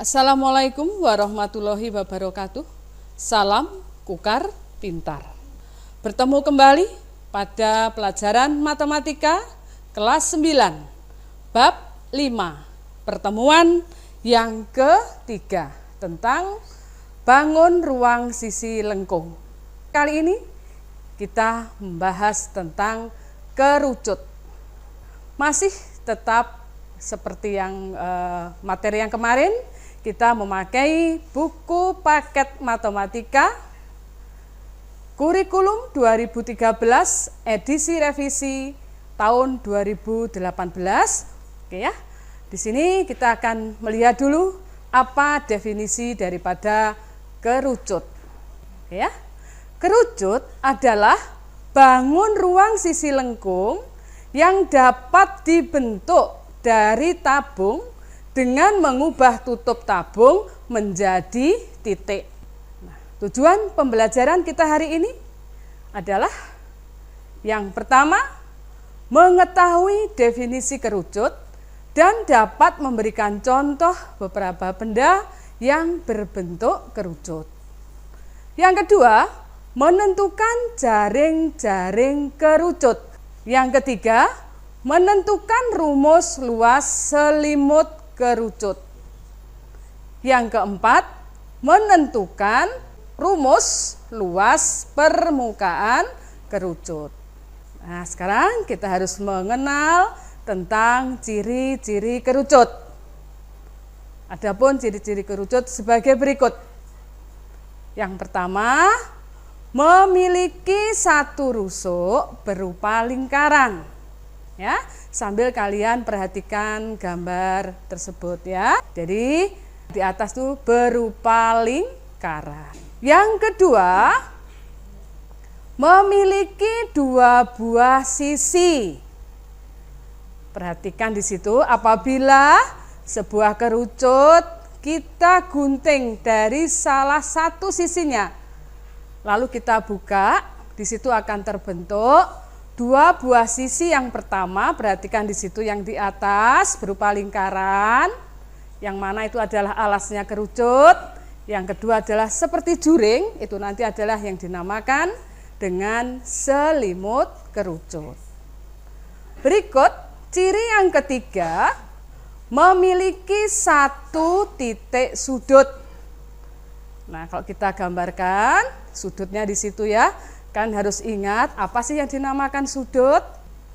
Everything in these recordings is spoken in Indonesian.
Assalamualaikum warahmatullahi wabarakatuh. Salam Kukar Pintar. Bertemu kembali pada pelajaran matematika kelas 9, bab 5, pertemuan yang ketiga tentang bangun ruang sisi lengkung. Kali ini kita membahas tentang kerucut. Masih tetap seperti yang materi yang kemarin, kita memakai buku paket matematika kurikulum 2013 edisi revisi tahun 2018. Oke ya. Di sini kita akan melihat dulu apa definisi daripada kerucut. Oke ya. Kerucut adalah bangun ruang sisi lengkung yang dapat dibentuk dari tabung dengan mengubah tutup tabung menjadi titik. Nah, tujuan pembelajaran kita hari ini adalah yang pertama, mengetahui definisi kerucut dan dapat memberikan contoh beberapa benda yang berbentuk kerucut. Yang kedua, menentukan jaring-jaring kerucut. Yang ketiga, menentukan rumus luas selimut kerucut. Yang keempat, menentukan rumus luas permukaan kerucut. Nah, sekarang kita harus mengenal tentang ciri-ciri kerucut. Adapun ciri-ciri kerucut sebagai berikut. Yang pertama, memiliki satu rusuk berupa lingkaran. Ya, sambil kalian perhatikan gambar tersebut ya. Jadi di atas tuh berupa lingkaran. Yang kedua, memiliki dua buah sisi. Perhatikan di situ, apabila sebuah kerucut kita gunting dari salah satu sisinya, lalu kita buka, di situ akan terbentuk dua buah sisi. Yang pertama, perhatikan di situ yang di atas berupa lingkaran, yang mana itu adalah alasnya kerucut. Yang kedua adalah seperti juring, itu nanti adalah yang dinamakan dengan selimut kerucut. Berikut ciri yang ketiga, memiliki satu titik sudut. Nah, kalau kita gambarkan sudutnya di situ ya. Kan harus ingat apa sih yang dinamakan sudut?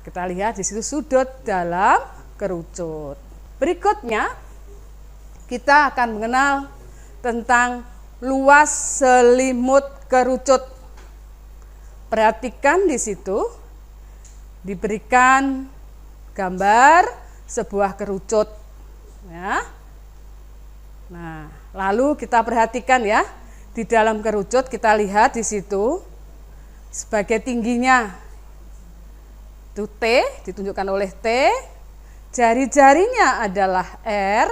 Kita lihat di situ sudut dalam kerucut. Berikutnya kita akan mengenal tentang luas selimut kerucut. Perhatikan di situ diberikan gambar sebuah kerucut. Ya. Nah, lalu kita perhatikan ya, di dalam kerucut kita lihat di situ sebagai tingginya itu T, ditunjukkan oleh T, jari-jarinya adalah R,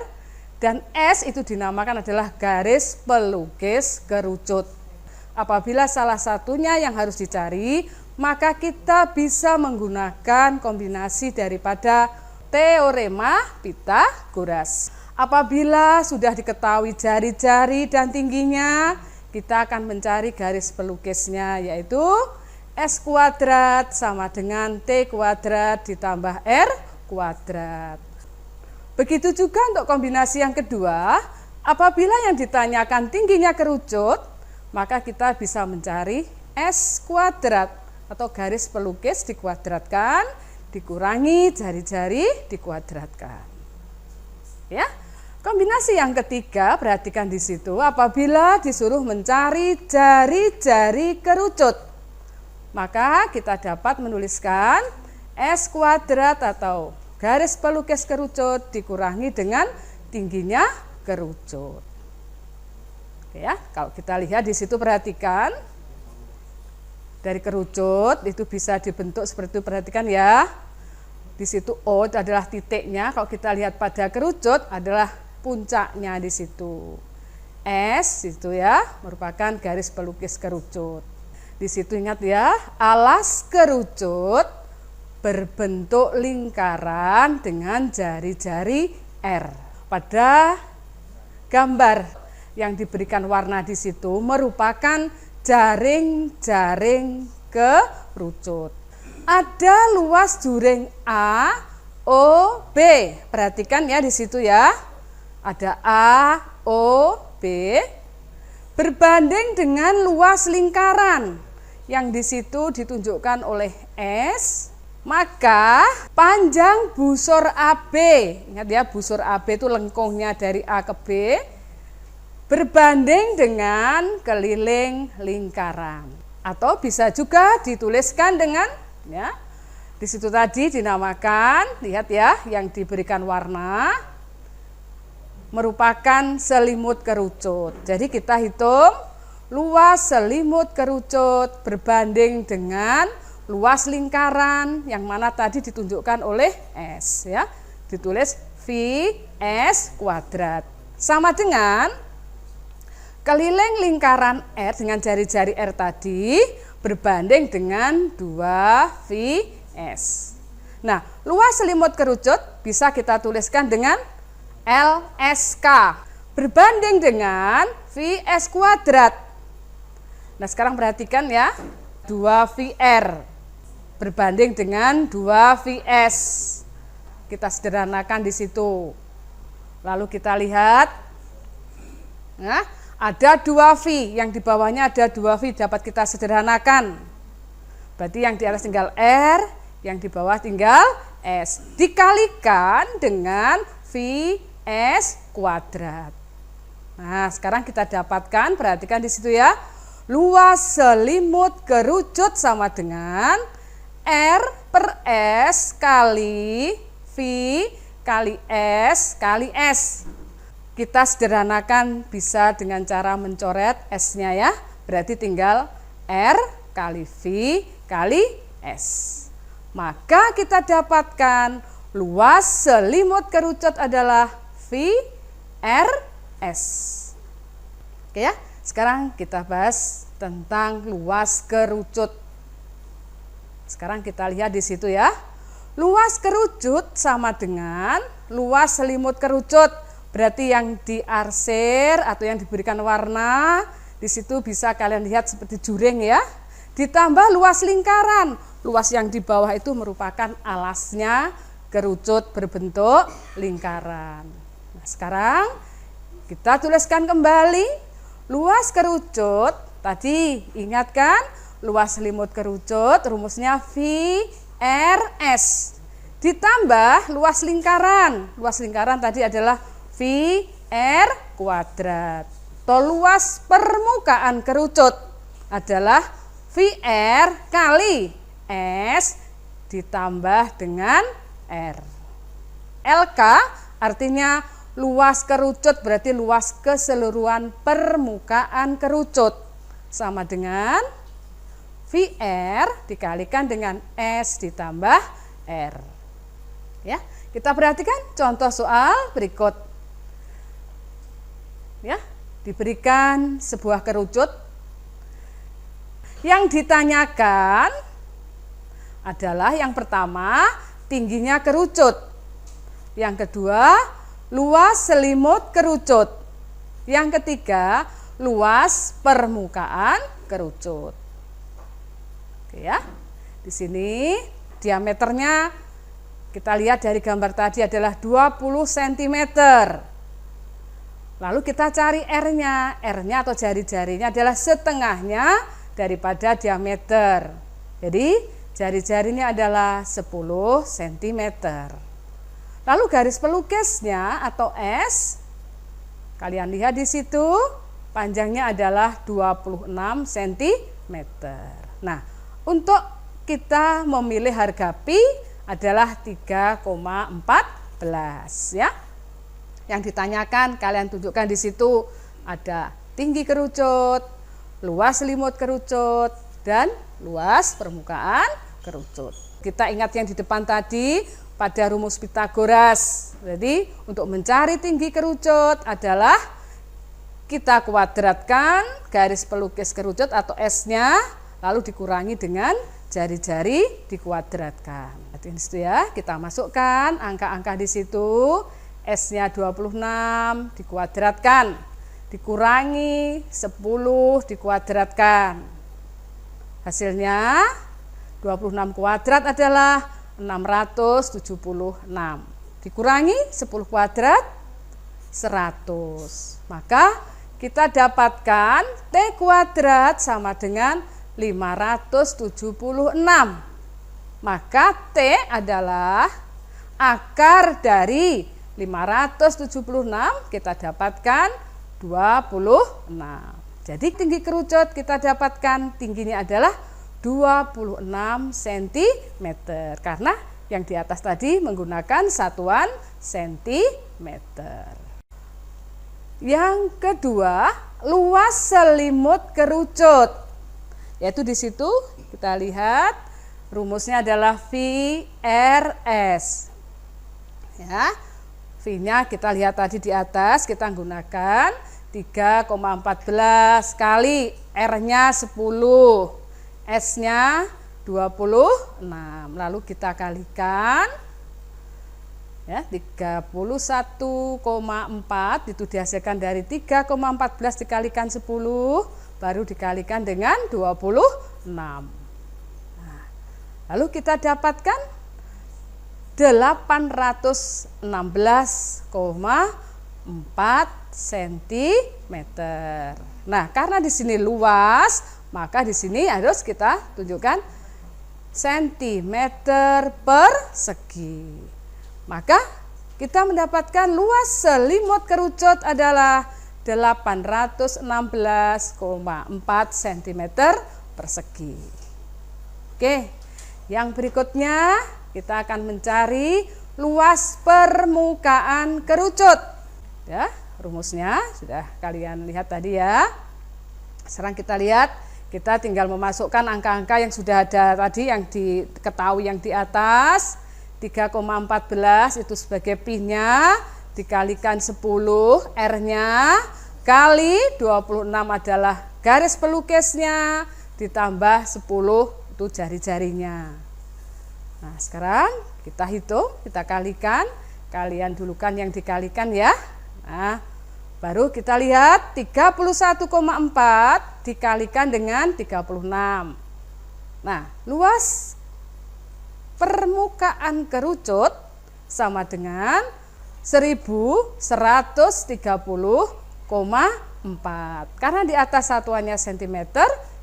dan S itu dinamakan adalah garis pelukis kerucut. Apabila salah satunya yang harus dicari, maka kita bisa menggunakan kombinasi daripada teorema Pythagoras. Apabila sudah diketahui jari-jari dan tingginya, kita akan mencari garis pelukisnya, yaitu S kuadrat sama dengan T kuadrat ditambah R kuadrat. Begitu juga untuk kombinasi yang kedua, apabila yang ditanyakan tingginya kerucut, maka kita bisa mencari S kuadrat atau garis pelukis dikuadratkan, dikurangi jari-jari dikuadratkan. Ya. Kombinasi yang ketiga, perhatikan di situ, apabila disuruh mencari jari-jari kerucut, maka kita dapat menuliskan S kuadrat atau garis pelukis kerucut dikurangi dengan tingginya kerucut. Oke ya, kalau kita lihat di situ perhatikan, dari kerucut itu bisa dibentuk seperti itu, perhatikan ya. Di situ O itu adalah titiknya, kalau kita lihat pada kerucut adalah puncaknya di situ. S itu ya merupakan garis pelukis kerucut. Di situ ingat ya, alas kerucut berbentuk lingkaran dengan jari-jari R. Pada gambar yang diberikan warna di situ merupakan jaring-jaring kerucut. Ada luas juring A, O, B. Perhatikan ya di situ ya. Ada A, O, B berbanding dengan luas lingkaran yang di situ ditunjukkan oleh S. Maka panjang busur AB, ingat ya, busur AB itu lengkungnya dari A ke B, berbanding dengan keliling lingkaran. Atau bisa juga dituliskan dengan ya, di situ tadi dinamakan, lihat ya, yang diberikan warna merupakan selimut kerucut. Jadi kita hitung luas selimut kerucut berbanding dengan luas lingkaran yang mana tadi ditunjukkan oleh S ya. Ditulis VS kuadrat. Sama dengan keliling lingkaran R dengan jari-jari R tadi berbanding dengan 2VS. Nah, luas selimut kerucut bisa kita tuliskan dengan LSK berbanding dengan VS kuadrat. Nah, sekarang perhatikan ya, 2VR berbanding dengan 2VS. Kita sederhanakan di situ. Lalu kita lihat, nah, ada 2V, yang di bawahnya ada 2V, dapat kita sederhanakan. Berarti yang di atas tinggal R, yang di bawah tinggal S. Dikalikan dengan VS kuadrat. Nah, sekarang kita dapatkan, perhatikan di situ ya. Luas selimut kerucut sama dengan R per S kali V kali S kali S. Kita sederhanakan bisa dengan cara mencoret S-nya ya. Berarti tinggal R kali V kali S. Maka kita dapatkan luas selimut kerucut adalah VRS. Oke ya, sekarang kita bahas tentang luas kerucut. Sekarang kita lihat di situ ya. Luas kerucut sama dengan luas selimut kerucut. Berarti yang diarsir atau yang diberikan warna di situ bisa kalian lihat seperti juring ya. Ditambah luas lingkaran. Luas yang di bawah itu merupakan alasnya kerucut berbentuk lingkaran. Nah, sekarang kita tuliskan kembali luas kerucut. Tadi ingatkan luas selimut kerucut rumusnya VRS ditambah luas lingkaran. Luas lingkaran tadi adalah VR kuadrat. Atau luas permukaan kerucut adalah VR kali S ditambah dengan R. LK artinya luas kerucut, berarti luas keseluruhan permukaan kerucut sama dengan VR dikalikan dengan S ditambah R. Ya, kita perhatikan contoh soal berikut. Ya, diberikan sebuah kerucut. Yang ditanyakan adalah yang pertama, tingginya kerucut. Yang kedua, luas selimut kerucut. Yang ketiga, luas permukaan kerucut. Oke ya. Di sini diameternya kita lihat dari gambar tadi adalah 20 cm. Lalu kita cari R-nya. R-nya atau jari-jarinya adalah setengahnya daripada diameter. Jadi jari-jarinya adalah 10 cm. Lalu garis pelukisnya atau S, kalian lihat di situ panjangnya adalah 26 cm. Nah, untuk kita memilih harga pi adalah 3,14 ya. Yang ditanyakan kalian tunjukkan di situ ada tinggi kerucut, luas selimut kerucut, dan luas permukaan kerucut. Kita ingat yang di depan tadi pada rumus Pitagoras. Jadi untuk mencari tinggi kerucut adalah kita kuadratkan garis pelukis kerucut atau S-nya, lalu dikurangi dengan jari-jari dikuadratkan. Di situ ya, kita masukkan angka-angka di situ. S-nya 26 dikuadratkan, dikurangi 10 dikuadratkan. Hasilnya 26 kuadrat adalah 676. Dikurangi 10 kuadrat 100. Maka kita dapatkan T kuadrat sama dengan 576. Maka T adalah akar dari 576, kita dapatkan 26. Jadi tinggi kerucut kita dapatkan tingginya adalah 26 cm. Karena yang di atas tadi menggunakan satuan cm. Yang kedua, luas selimut kerucut. Yaitu di situ kita lihat rumusnya adalah VRS. Ya, V-nya kita lihat tadi di atas, kita gunakan 3,14 kali R-nya 10, S-nya 26. Lalu kita kalikan ya, 31,4 itu dihasilkan dari 3,14 dikalikan 10 baru dikalikan dengan 26. Nah, lalu kita dapatkan 816,4 cm. Nah, karena di sini luas, maka di sini harus kita tunjukkan centimeter persegi. Maka kita mendapatkan luas selimut kerucut adalah 816,4 cm persegi. Oke, yang berikutnya kita akan mencari luas permukaan kerucut. Ya, rumusnya sudah kalian lihat tadi ya. Sekarang kita lihat, kita tinggal memasukkan angka-angka yang sudah ada tadi, yang diketahui yang di atas. 3,14 itu sebagai pi-nya, dikalikan 10 R-nya, kali 26 adalah garis pelukisnya, ditambah 10 itu jari-jarinya. Nah, sekarang kita hitung, kita kalikan, kalian dulukan yang dikalikan ya. Nah, baru kita lihat 31,4 dikalikan dengan 36. Nah, luas permukaan kerucut sama dengan 1130,4. Karena di atas satuannya cm,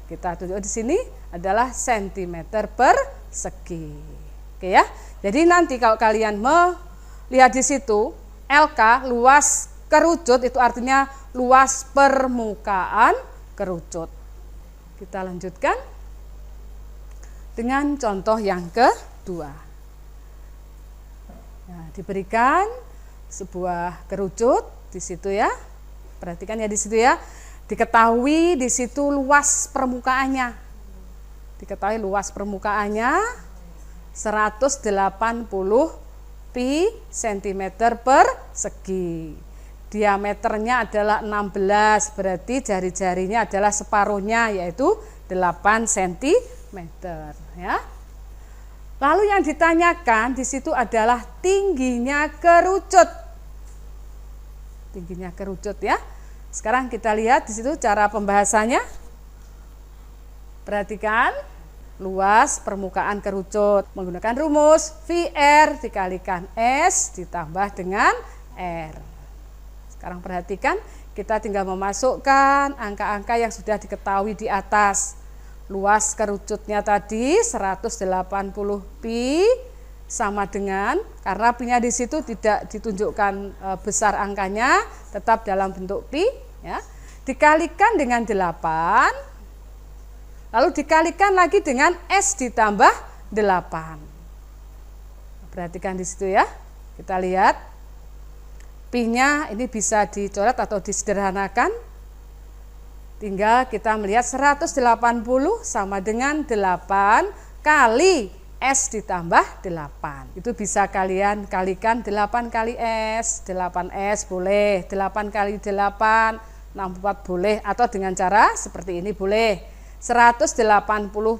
kita tunjuk di sini adalah centimeter persegi. Oke ya. Jadi nanti kalau kalian melihat di situ LK luas kerucut itu artinya luas permukaan kerucut. Kita lanjutkan dengan contoh yang kedua. Nah, diberikan sebuah kerucut di situ ya. Perhatikan ya di situ ya. Diketahui di situ luas permukaannya. Diketahui luas permukaannya 180 pi cm persegi. Diameternya adalah 16, berarti jari-jarinya adalah separuhnya, yaitu 8 cm ya. Lalu yang ditanyakan di situ adalah tingginya kerucut. Tingginya kerucut ya. Sekarang kita lihat di situ cara pembahasannya. Perhatikan luas permukaan kerucut menggunakan rumus VR dikalikan S ditambah dengan R. Sekarang perhatikan, kita tinggal memasukkan angka-angka yang sudah diketahui di atas. Luas kerucutnya tadi 180 pi sama dengan, karena pi-nya di situ tidak ditunjukkan besar angkanya, tetap dalam bentuk pi ya. Dikalikan dengan 8. Lalu dikalikan lagi dengan S ditambah 8. Perhatikan di situ ya. Kita lihat pi-nya ini bisa dicoret atau disederhanakan. Tinggal kita melihat 180 sama dengan 8 kali S ditambah 8. Itu bisa kalian kalikan 8 kali S, 8S boleh, 8 kali 8, 64 boleh, atau dengan cara seperti ini boleh. 180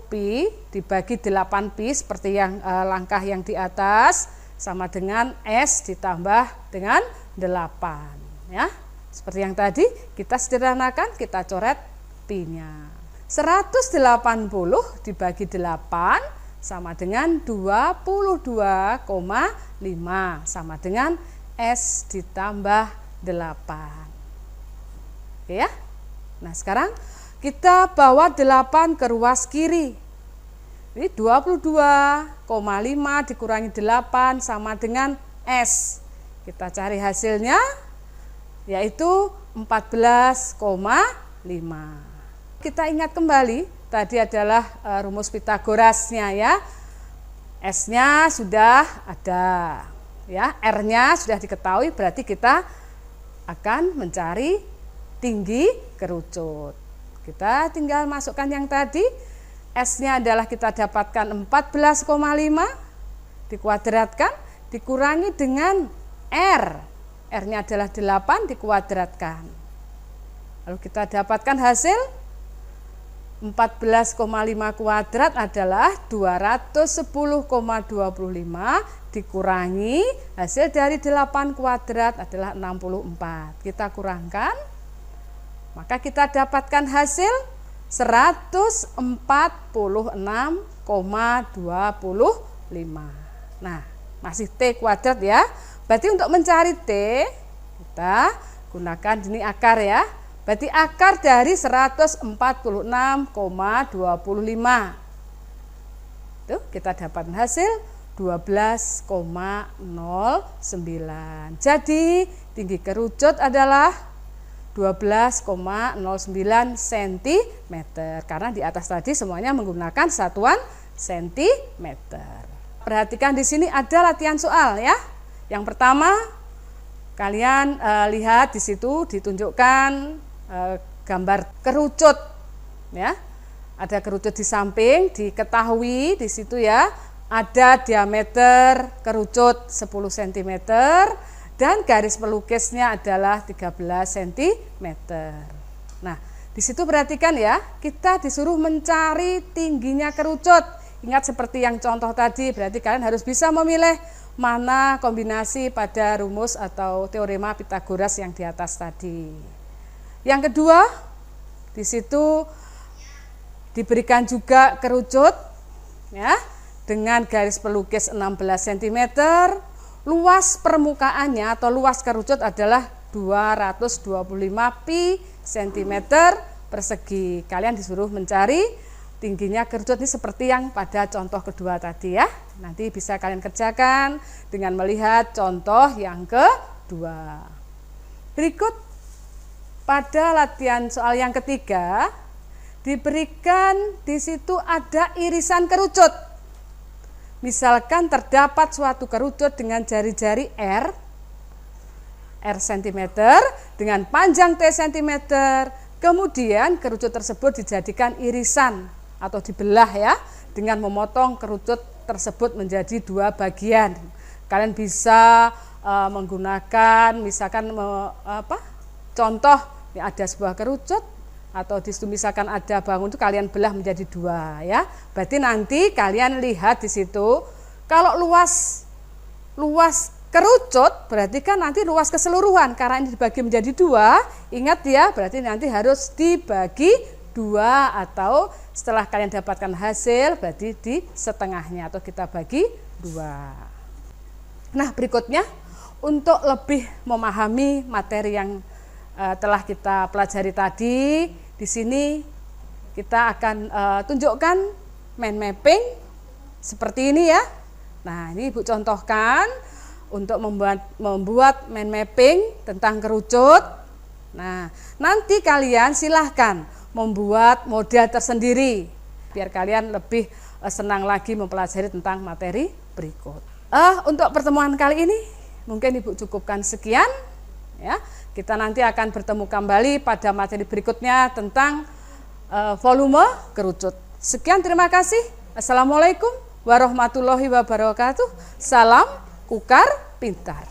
pi dibagi 8 pi seperti yang langkah yang di atas, sama dengan S ditambah dengan 8 ya. Seperti yang tadi kita sederhanakan, kita coret pi-nya. 180 dibagi 8 sama dengan 22,5 sama dengan S ditambah 8. Oke ya. Nah, sekarang kita bawa 8 ke ruas kiri. Ini 22,5 dikurangi 8 sama dengan S. Kita cari hasilnya, yaitu 14,5. Kita ingat kembali, tadi adalah rumus Pitagorasnya ya. S-nya sudah ada, ya. R-nya sudah diketahui, berarti kita akan mencari tinggi kerucut. Kita tinggal masukkan yang tadi. S-nya adalah kita dapatkan 14,5 dikuadratkan dikurangi dengan R. R-nya adalah 8 dikuadratkan. Lalu kita dapatkan hasil 14,5 kuadrat adalah 210,25 dikurangi hasil dari 8 kuadrat adalah 64. Kita kurangkan, maka kita dapatkan hasil 146,25. Nah, masih T kuadrat ya. Berarti untuk mencari T, kita gunakan ini akar ya. Berarti akar dari 146,25. Tuh, kita dapat hasil 12,09. Jadi, tinggi kerucut adalah 12,09 cm. Karena di atas tadi semuanya menggunakan satuan cm. Perhatikan di sini ada latihan soal ya. Yang pertama, kalian lihat di situ ditunjukkan gambar kerucut ya. Ada kerucut di samping, diketahui di situ ya, ada diameter kerucut 10 cm dan garis pelukisnya adalah 13 cm. Nah, di situ perhatikan ya, kita disuruh mencari tingginya kerucut. Ingat seperti yang contoh tadi, berarti kalian harus bisa memilih mana kombinasi pada rumus atau teorema Pitagoras yang di atas tadi. Yang kedua, di situ diberikan juga kerucut ya dengan garis pelukis 16 cm. Luas permukaannya atau luas kerucut adalah 225 pi cm persegi. Kalian disuruh mencari tingginya kerucut ini seperti yang pada contoh kedua tadi ya. Nanti bisa kalian kerjakan dengan melihat contoh yang kedua. Berikut pada latihan soal yang ketiga, diberikan di situ ada irisan kerucut. Misalkan terdapat suatu kerucut dengan jari-jari R cm dengan panjang T cm, kemudian kerucut tersebut dijadikan irisan atau dibelah ya, dengan memotong kerucut tersebut menjadi 2 bagian. Kalian bisa menggunakan misalkan contoh ya, ada sebuah kerucut atau di situ misalkan ada bangun itu kalian belah menjadi 2 ya. Berarti nanti kalian lihat di situ kalau luas kerucut berarti kan nanti luas keseluruhan, karena ini dibagi menjadi 2. Ingat ya, berarti nanti harus dibagi 2 atau setelah kalian dapatkan hasil berarti di setengahnya atau kita bagi 2. Nah, berikutnya untuk lebih memahami materi yang telah kita pelajari tadi, di sini kita akan tunjukkan mind mapping seperti ini ya. Nah, ini Ibu contohkan untuk membuat mind mapping tentang kerucut. Nah, nanti kalian silahkan membuat model tersendiri biar kalian lebih senang lagi mempelajari tentang materi berikut. Untuk pertemuan kali ini mungkin Ibu cukupkan sekian ya. Kita nanti akan bertemu kembali pada materi berikutnya tentang volume kerucut. Sekian, terima kasih. Assalamualaikum warahmatullahi wabarakatuh. Salam Kukar Pintar.